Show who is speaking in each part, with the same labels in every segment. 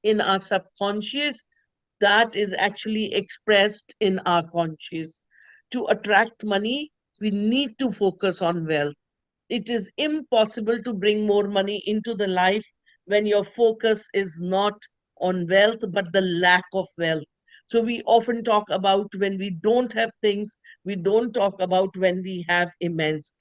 Speaker 1: in our subconscious, that is actually expressed in our conscious. To attract money, we need to focus on wealth. It is impossible to bring more money into the life when your focus is not on wealth, but the lack of wealth. So we often talk about when we don't have things, we don't talk about when we have immense.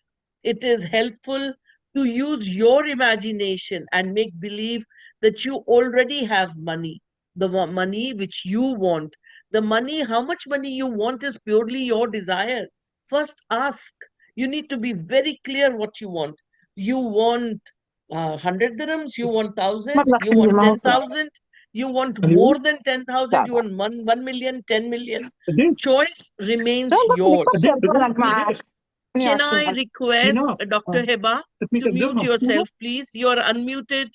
Speaker 1: It is helpful to use your imagination and make believe that you already have money, the money which you want. The money, how much money you want is purely your desire. First ask. You need to be very clear what you want. You want 100 dirhams, you want 1,000, you want 10,000, you want more than 10,000, you want 1 million, 10 million. Choice remains yours. Can I request Dr. Heba to mute yourself, please? You are unmuted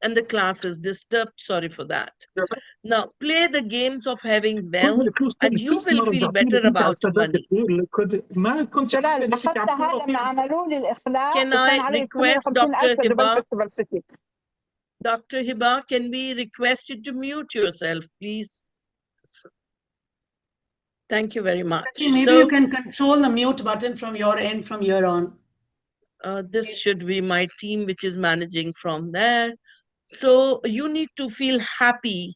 Speaker 1: and the class is disturbed. Sorry for that. Now, play the games of having wealth and you will feel better about money. Can I request Dr. Heba? Dr. Heba, can we request you to mute yourself, please? Thank you very much.
Speaker 2: Maybe you can control the mute button from your end from here on.
Speaker 1: This should be my team which is managing from there. So you need to feel happy.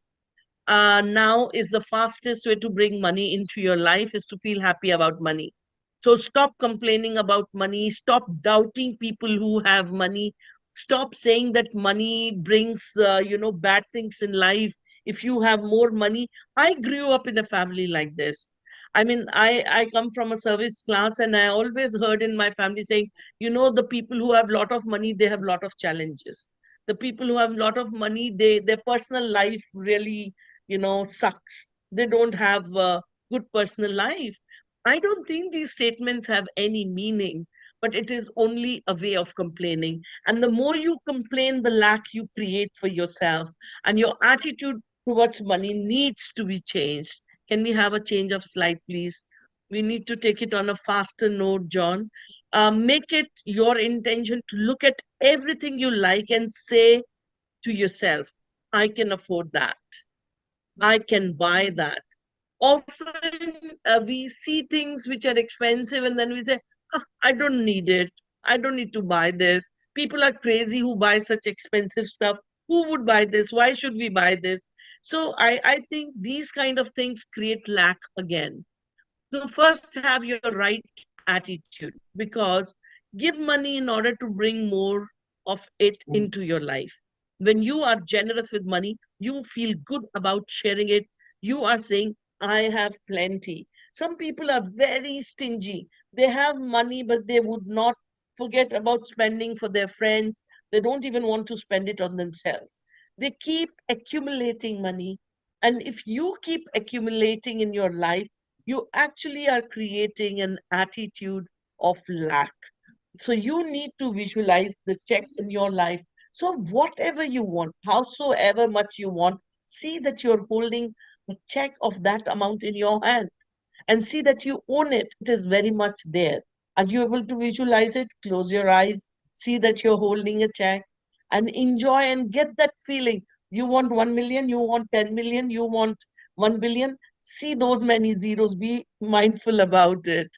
Speaker 1: Now is the fastest way to bring money into your life is to feel happy about money. So stop complaining about money. Stop doubting people who have money. Stop saying that money brings, bad things in life. If you have more money, I grew up in a family like this. I mean, I come from a service class and I always heard in my family saying, the people who have a lot of money, they have a lot of challenges. The people who have a lot of money, their personal life really, sucks. They don't have a good personal life. I don't think these statements have any meaning, but it is only a way of complaining. And the more you complain, the lack you create for yourself. And your attitude towards money needs to be changed. Can we have a change of slide, please? We need to take it on a faster note, John. Make it your intention to look at everything you like and say to yourself, I can afford that. I can buy that. Often we see things which are expensive and then we say, I don't need it. I don't need to buy this. People are crazy who buy such expensive stuff. Who would buy this? Why should we buy this? So I think these kind of things create lack again. So first have your right attitude because give money in order to bring more of it into your life. When you are generous with money, you feel good about sharing it. You are saying, I have plenty. Some people are very stingy. They have money, but they would not forget about spending for their friends. They don't even want to spend it on themselves. They keep accumulating money. And if you keep accumulating in your life, you actually are creating an attitude of lack. So you need to visualize the check in your life. So whatever you want, howsoever much you want, see that you're holding a check of that amount in your hand and see that you own it. It is very much there. Are you able to visualize it? Close your eyes, see that you're holding a check and enjoy and get that feeling. You want 1 million, you want 10 million, you want 1 billion. See those many zeros, be mindful about it.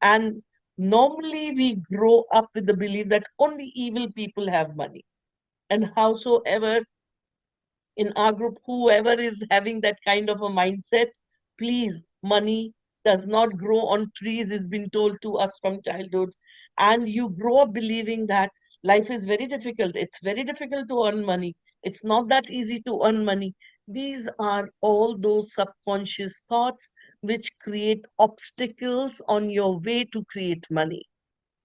Speaker 1: And normally we grow up with the belief that only evil people have money. And howsoever in our group, whoever is having that kind of a mindset, please, money does not grow on trees, is been told to us from childhood. And you grow up believing that life is very difficult. It's very difficult to earn money. It's not that easy to earn money. These are all those subconscious thoughts which create obstacles on your way to create money.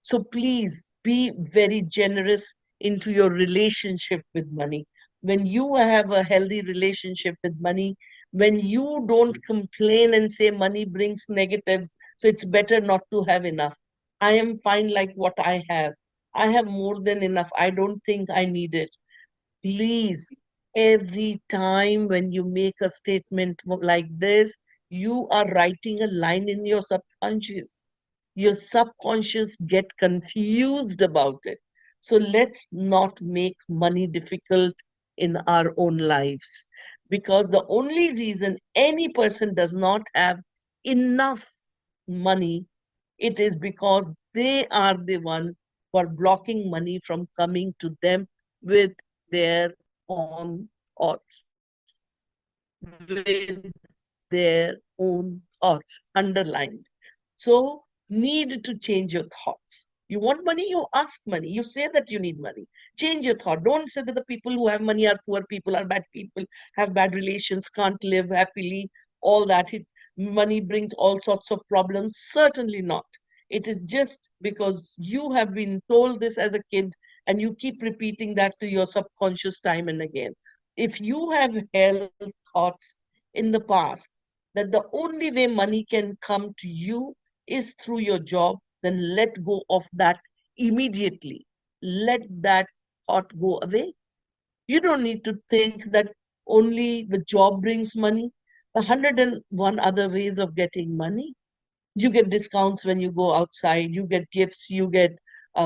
Speaker 1: So please be very generous into your relationship with money. When you have a healthy relationship with money, when you don't complain and say money brings negatives, so it's better not to have enough. I am fine like what I have. I have more than enough. I don't think I need it. Please, every time when you make a statement like this, you are writing a line in your subconscious. Your subconscious get confused about it. So let's not make money difficult in our own lives. Because the only reason any person does not have enough money, it is because they are the one who are blocking money from coming to them with their own thoughts, with their own thoughts underlined. So, need to change your thoughts. You want money, you ask money. You say that you need money. Change your thought. Don't say that the people who have money are poor people, are bad people, have bad relations, can't live happily, all that. Money brings all sorts of problems. Certainly not. It is just because you have been told this as a kid and you keep repeating that to your subconscious time and again. If you have held thoughts in the past that the only way money can come to you is through your job, then let go of that immediately. Let that thought go away. You don't need to think that only the job brings money. 101 other ways of getting money. You get discounts when you go outside, you get gifts, you get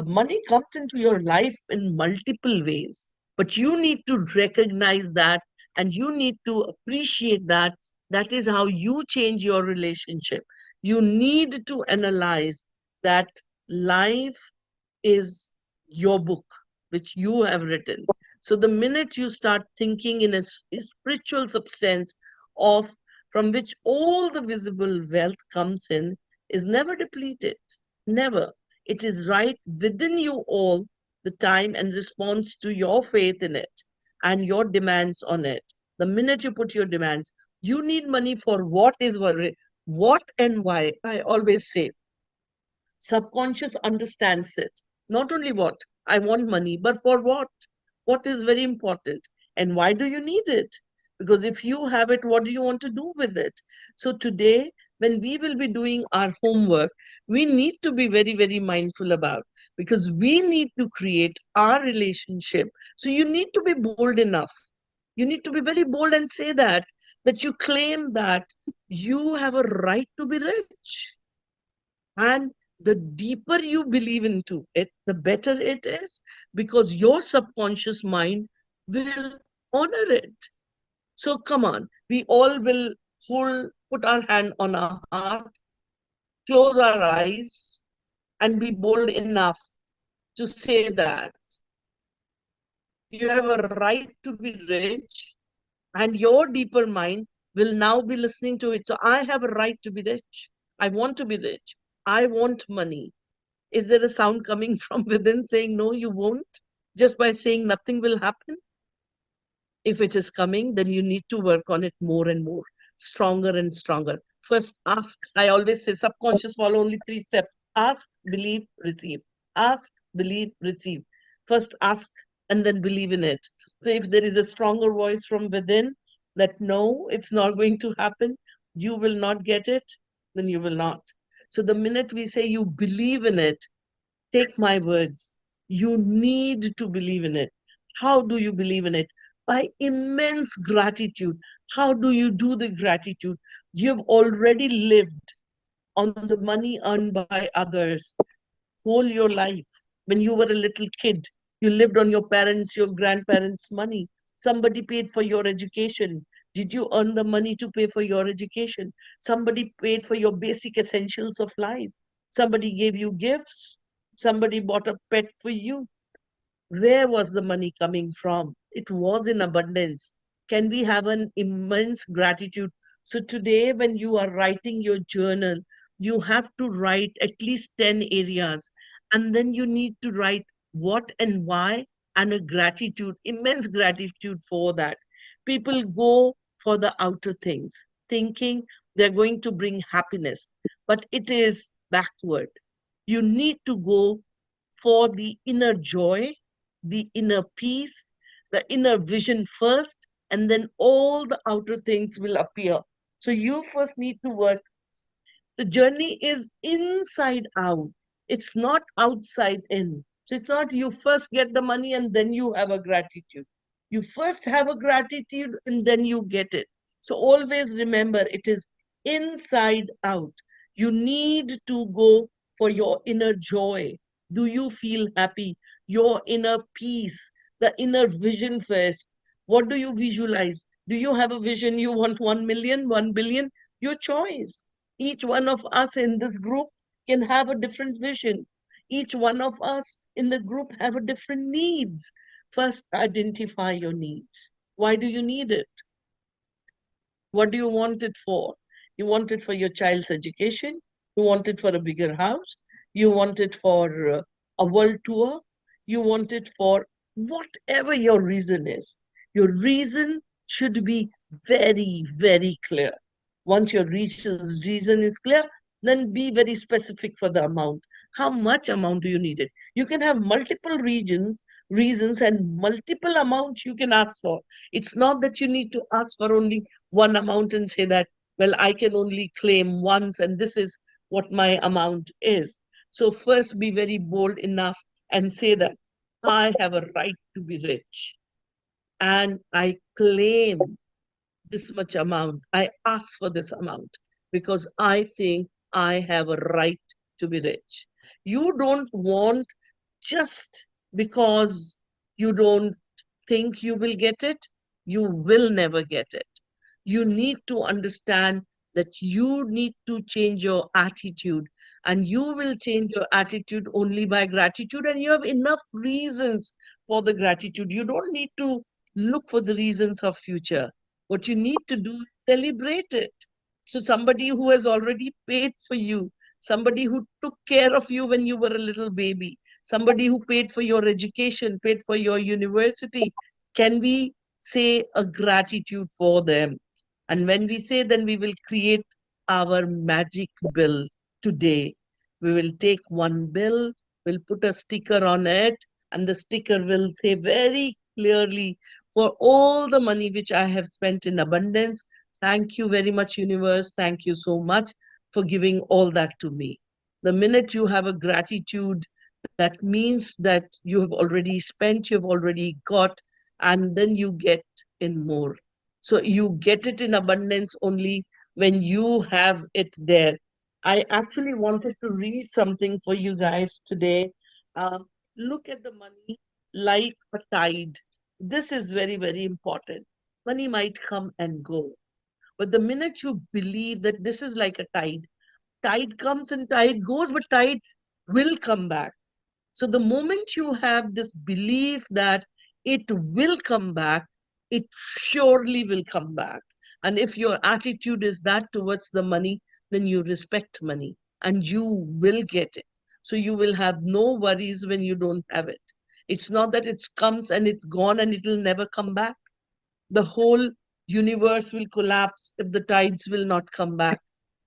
Speaker 1: money comes into your life in multiple ways. But you need to recognize that and you need to appreciate that. That is how you change your relationship. You need to analyze that life is your book, which you have written. So the minute you start thinking in a spiritual substance of from which all the visible wealth comes in, is never depleted. Never. It is right within you all the time and responds to your faith in it and your demands on it. The minute you put your demands, you need money for what and why. I always say subconscious understands it. Not only what I want money, but for what is very important and why do you need it? Because if you have it, what do you want to do with it? So today, when we will be doing our homework, we need to be very, very mindful about, because we need to create our relationship. So you need to be bold enough. You need to be very bold and say that you claim that you have a right to be rich. And the deeper you believe into it, the better it is, because your subconscious mind will honor it. So come on, we all will put our hand on our heart, close our eyes, and be bold enough to say that you have a right to be rich, and your deeper mind will now be listening to it. So I have a right to be rich. I want to be rich. I want money. Is there a sound coming from within saying, no, you won't? Just by saying nothing will happen? If it is coming, then you need to work on it more and more, stronger and stronger. First, ask. I always say subconscious follow only three steps: ask, believe, receive. Ask, believe, receive. First, ask and then believe in it. So, if there is a stronger voice from within that no, it's not going to happen, you will not get it, then you will not. So, the minute we say you believe in it, take my words. You need to believe in it. How do you believe in it? By immense gratitude. How do you do the gratitude? You've already lived on the money earned by others whole your life. When you were a little kid, you lived on your parents, your grandparents' money. Somebody paid for your education. Did you earn the money to pay for your education? Somebody paid for your basic essentials of life. Somebody gave you gifts. Somebody bought a pet for you. Where was the money coming from? It was in abundance. Can we have an immense gratitude? So today, when you are writing your journal, you have to write at least 10 areas. And then you need to write what and why and a gratitude, immense gratitude for that. People go for the outer things, thinking they're going to bring happiness, but it is backward. You need to go for the inner joy, the inner peace, the inner vision first, and then all the outer things will appear. So you first need to work. The journey is inside out. It's not outside in. So it's not you first get the money and then you have a gratitude. You first have a gratitude and then you get it. So always remember it is inside out. You need to go for your inner joy. Do you feel happy? Your inner peace, the inner vision first. What do you visualize? Do you have a vision? You want 1 million, 1 billion? Your choice. Each one of us in this group can have a different vision. Each one of us in the group have a different needs. First, identify your needs. Why do you need it? What do you want it for? You want it for your child's education? You want it for a bigger house? You want it for a world tour? You want it for whatever your reason is. Your reason should be very, very clear. Once your reason is clear, then be very specific for the amount. How much amount do you need it? You can have multiple reasons, and multiple amounts you can ask for. It's not that you need to ask for only one amount and say that, well, I can only claim once and this is what my amount is. So, first be very bold enough and say that I have a right to be rich and I claim this much amount. I ask for this amount because I think I have a right to be rich. You don't want just because you don't think you will get it, you will never get it. You need to understand that you need to change your attitude, and you will change your attitude only by gratitude, and you have enough reasons for the gratitude. You don't need to look for the reasons of future. What you need to do is celebrate it. So somebody who has already paid for you, somebody who took care of you when you were a little baby, somebody who paid for your education, paid for your university, can we say a gratitude for them? And when we say, then we will create our magic bill today. We will take one bill, we'll put a sticker on it, and the sticker will say very clearly, for all the money which I have spent in abundance, thank you very much, universe. Thank you so much for giving all that to me. The minute you have a gratitude, that means that you have already spent, you've already got, and then you get in more. So you get it in abundance only when you have it there. I actually wanted to read something for you guys today. Look at the money like a tide. This is very, very important. Money might come and go. But the minute you believe that this is like a tide, tide comes and tide goes, but tide will come back. So the moment you have this belief that it will come back, it surely will come back. And if your attitude is that towards the money, then you respect money and you will get it. So you will have no worries when you don't have it. It's not that it comes and it's gone and it will never come back. The whole universe will collapse if the tides will not come back.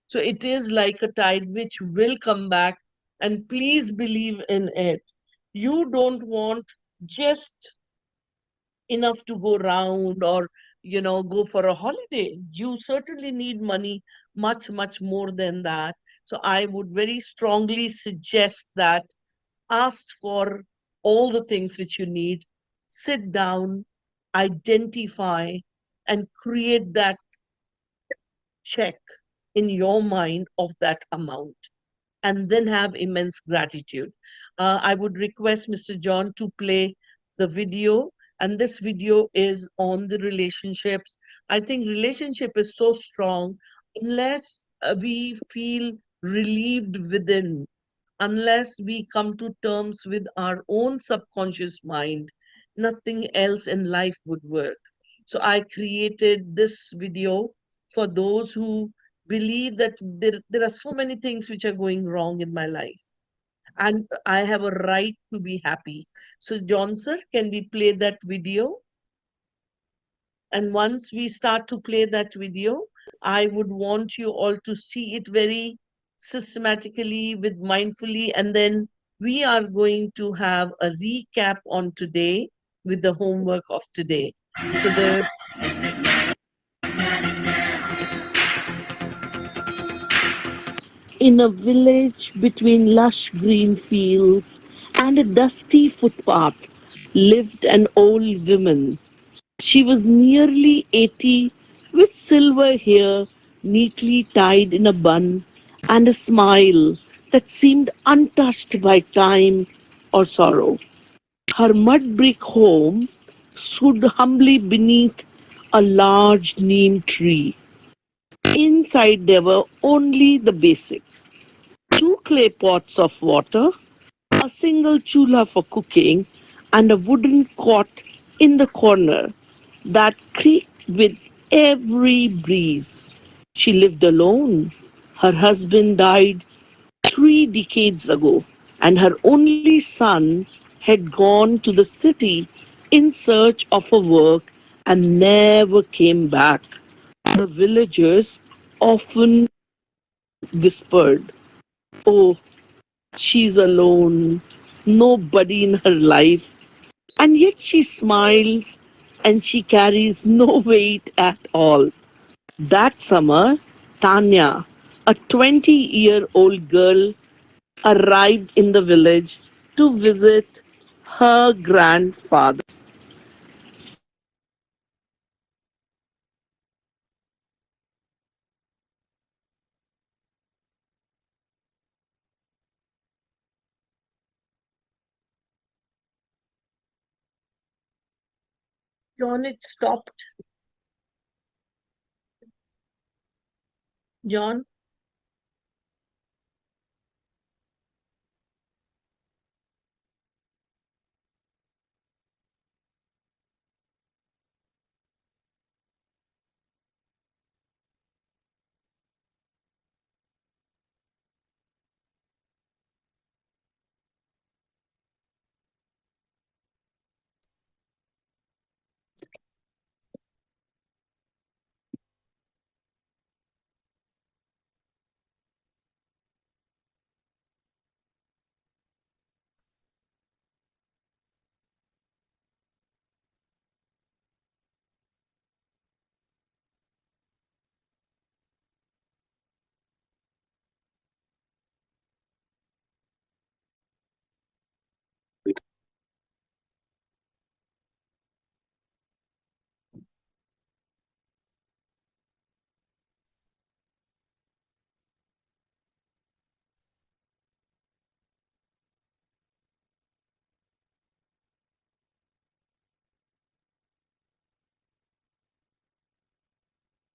Speaker 1: So it is like a tide which will come back, and please believe in it. You don't want just enough to go round or go for a holiday. You certainly need money much, much more than that. So I would very strongly suggest that ask for all the things which you need, sit down, identify, and create that check in your mind of that amount, and then have immense gratitude. I would request Mr. John to play the video, and this video is on the relationships. I think relationship is so strong unless we feel relieved within, unless we come to terms with our own subconscious mind, nothing else in life would work. So I created this video for those who believe that there are so many things which are going wrong in my life and I have a right to be happy. So, John sir, can we play that video? And once we start to play that video, I would want you all to see it very systematically, with mindfully, and then we are going to have a recap on today with the homework of today. So the In a village between lush green fields and a dusty footpath lived an old woman. She was nearly 80, with silver hair neatly tied in a bun and a smile that seemed untouched by time or sorrow. Her mud brick home stood humbly beneath a large neem tree. Inside there were only the basics: two clay pots of water, a single chula for cooking, and a wooden cot in the corner that creaked with every breeze. She lived alone. Her husband died 3 decades ago, and her only son had gone to the city in search of a work and never came back. The villagers often whispered, "Oh, she's alone, nobody in her life." And yet she smiles and she carries no weight at all. That summer, Tanya, a 20-year-old girl, arrived in the village to visit her grandfather. John, it stopped. John,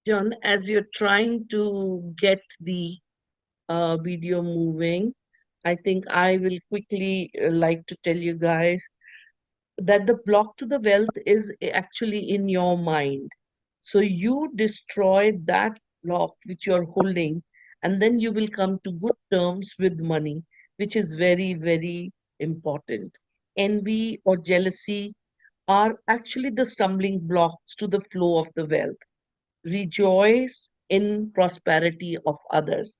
Speaker 1: John, as you're trying to get the video moving, I think I will quickly like to tell you guys that the block to the wealth is actually in your mind. So you destroy that block which you're holding, and then you will come to good terms with money, which is very, very important. Envy or jealousy are actually the stumbling blocks to the flow of the wealth. Rejoice in prosperity of others.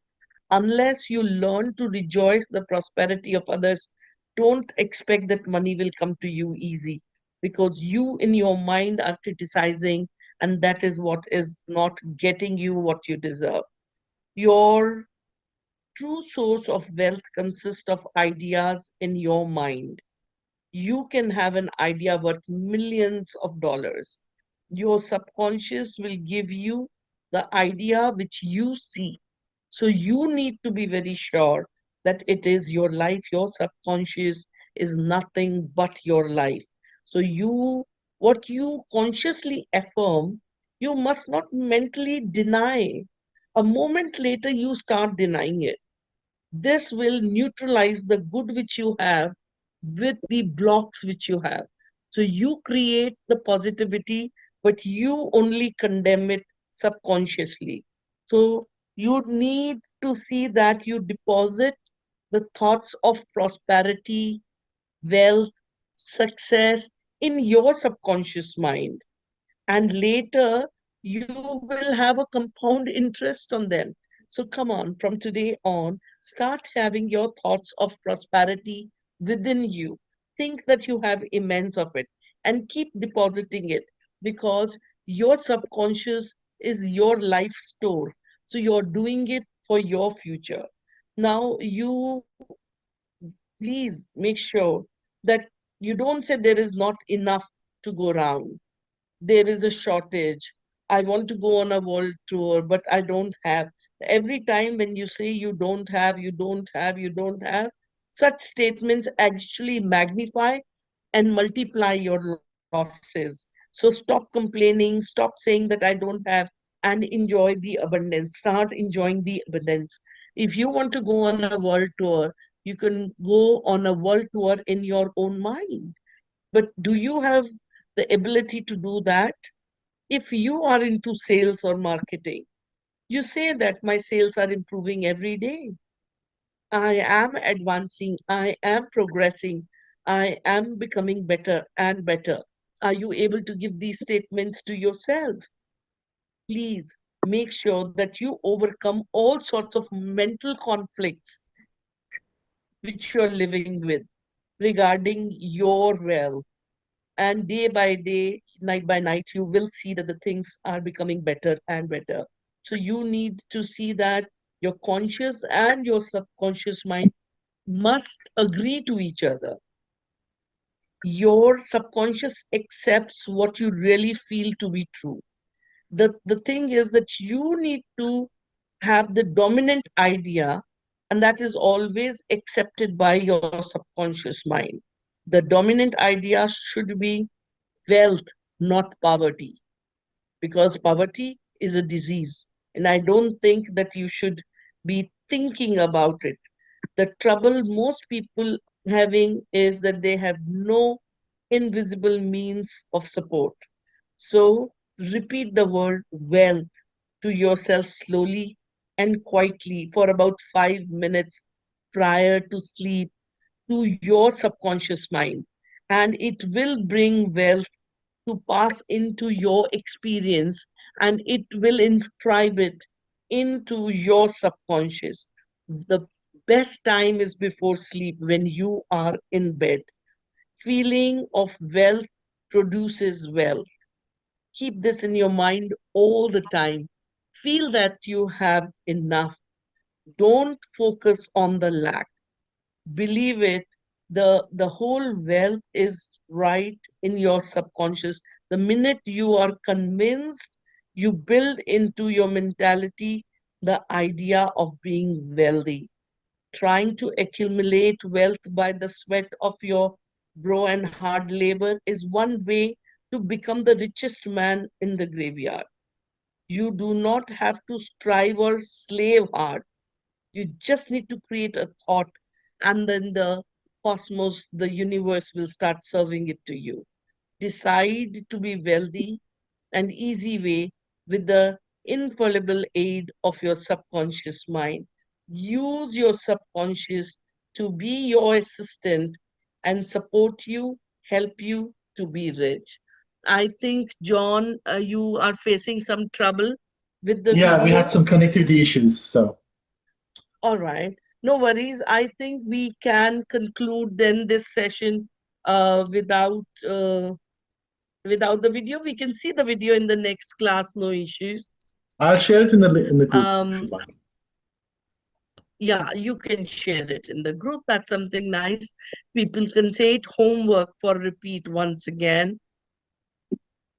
Speaker 1: Unless you learn to rejoice the prosperity of others, don't expect that money will come to you easy, because you in your mind are criticizing, and that is what is not getting you what you deserve. Your true source of wealth consists of ideas in your mind. You can have an idea worth millions of dollars. Your subconscious will give you the idea which you see. So you need to be very sure that it is your life. Your subconscious is nothing but your life. So what you consciously affirm, you must not mentally deny. A moment later, you start denying it. This will neutralize the good which you have with the blocks which you have. So you create the positivity, but you only condemn it subconsciously. So you need to see that you deposit the thoughts of prosperity, wealth, success in your subconscious mind, and later you will have a compound interest on them. So come on, from today on, start having your thoughts of prosperity within you. Think that you have immense of it and keep depositing it, because your subconscious is your life store. So you're doing it for your future. Now, you please make sure that you don't say there is not enough to go around, there is a shortage. I want to go on a world tour, but I don't have. Every time when you say you don't have, you don't have, you don't have, such statements actually magnify and multiply your loss. losses. So stop complaining, stop saying that I don't have, and enjoy the abundance. Start enjoying the abundance. If you want to go on a world tour, you can go on a world tour in your own mind. But do you have the ability to do that? If you are into sales or marketing, you say that my sales are improving every day. I am advancing, I am progressing, I am becoming better and better. Are you able to give these statements to yourself? Please make sure that you overcome all sorts of mental conflicts which you are living with regarding your wealth. And day by day, night by night, you will see that the things are becoming better and better. So you need to see that your conscious and your subconscious mind must agree to each other. Your subconscious accepts what you really feel to be true. The thing is that you need to have the dominant idea, and that is always accepted by your subconscious mind. The dominant idea should be wealth, not poverty, because poverty is a disease. And I don't think that you should be thinking about it. The trouble most people having is that they have no invisible means of support. So repeat the word wealth to yourself slowly and quietly for about 5 minutes prior to sleep to your subconscious mind. And it will bring wealth to pass into your experience, and it will inscribe it into your subconscious. The best time is before sleep when you are in bed. Feeling of wealth produces wealth. Keep this in your mind all the time. Feel that you have enough. Don't focus on the lack. Believe it, the whole wealth is right in your subconscious. The minute you are convinced, you build into your mentality the idea of being wealthy. Trying to accumulate wealth by the sweat of your brow and hard labor is one way to become the richest man in the graveyard. You do not have to strive or slave hard. You just need to create a thought, and then the cosmos, the universe will start serving it to you. Decide to be wealthy and easy way with the infallible aid of your subconscious mind. Use your subconscious to be your assistant and support you, help you to be rich. I think, John, you are facing some trouble with the
Speaker 3: Yeah, we had
Speaker 1: video.
Speaker 3: some connectivity issues. So
Speaker 1: All right. No worries. I think we can conclude then this session without the video. We can see the video in the next class, no issues.
Speaker 3: I'll share it in the group
Speaker 1: Um,
Speaker 3: if you like.
Speaker 1: yeah, you can share it in the group. That's something nice. People can say it homework for repeat once again.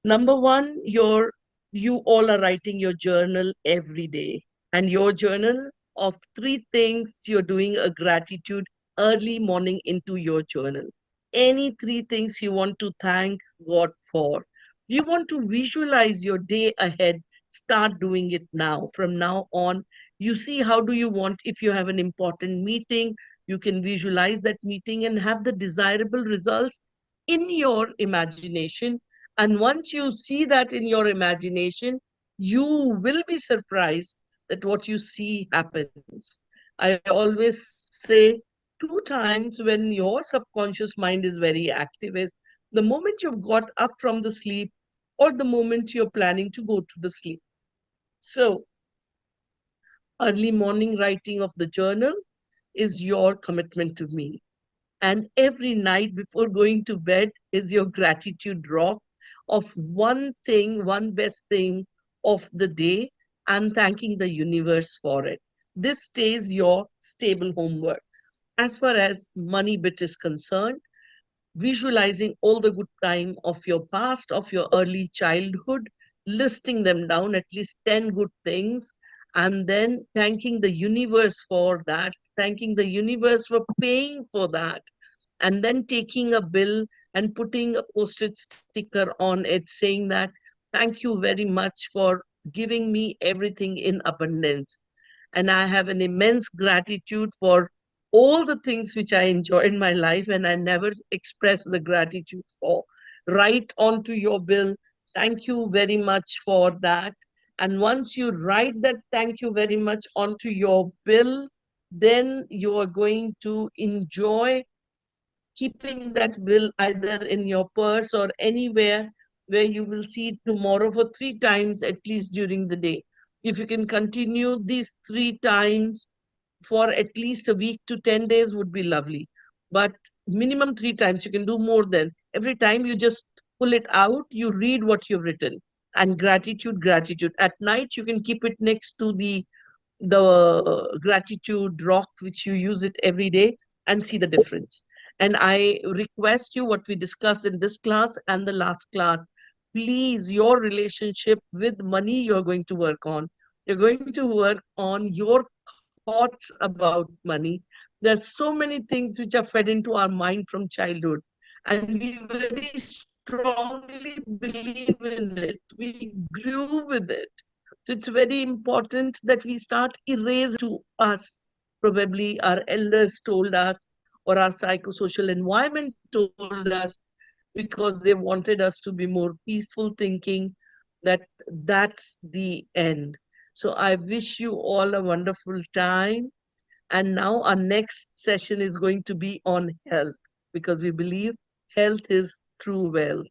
Speaker 1: Number one, you all are writing your journal every day. And your journal of three things you're doing a gratitude early morning into your journal. Any three things you want to thank God for. You want to visualize your day ahead. Start doing it now. From now on, you see how do you want, if you have an important meeting, you can visualize that meeting and have the desirable results in your imagination. And once you see that in your imagination, you will be surprised that what you see happens. I always say 2 times when your subconscious mind is very active is the moment you've got up from the sleep or the moment you're planning to go to the sleep. So, early morning writing of the journal is your commitment to me. And every night before going to bed is your gratitude rock of one thing, one best thing of the day, and thanking the universe for it. This stays your stable homework. As far as money bit is concerned, visualizing all the good time of your past, of your early childhood, listing them down, at least 10 good things, and then thanking the universe for that, thanking the universe for paying for that, and then taking a bill and putting a post-it sticker on it saying that, thank you very much for giving me everything in abundance. And I have an immense gratitude for all the things which I enjoy in my life and I never express the gratitude for. Write onto your bill, thank you very much for that. And once you write that thank you very much onto your bill, then you are going to enjoy keeping that bill either in your purse or anywhere where you will see it tomorrow for 3 times at least during the day. If you can continue these 3 times for at least a week to 10 days would be lovely. But minimum 3 times, you can do more than. Every time you just pull it out, you read what you've written. And gratitude, gratitude. At night, you can keep it next to the gratitude rock, which you use it every day, and see the difference. And I request you, what we discussed in this class and the last class, please, your relationship with money, you're going to work on. You're going to work on your thoughts about money. There's so many things which are fed into our mind from childhood, and we very strongly believe in it. We grew with it. So it's very important that we start erasing to us. Probably our elders told us, or our psychosocial environment told us, because they wanted us to be more peaceful thinking, that that's the end. So I wish you all a wonderful time. And now our next session is going to be on health, because we believe health is true wealth.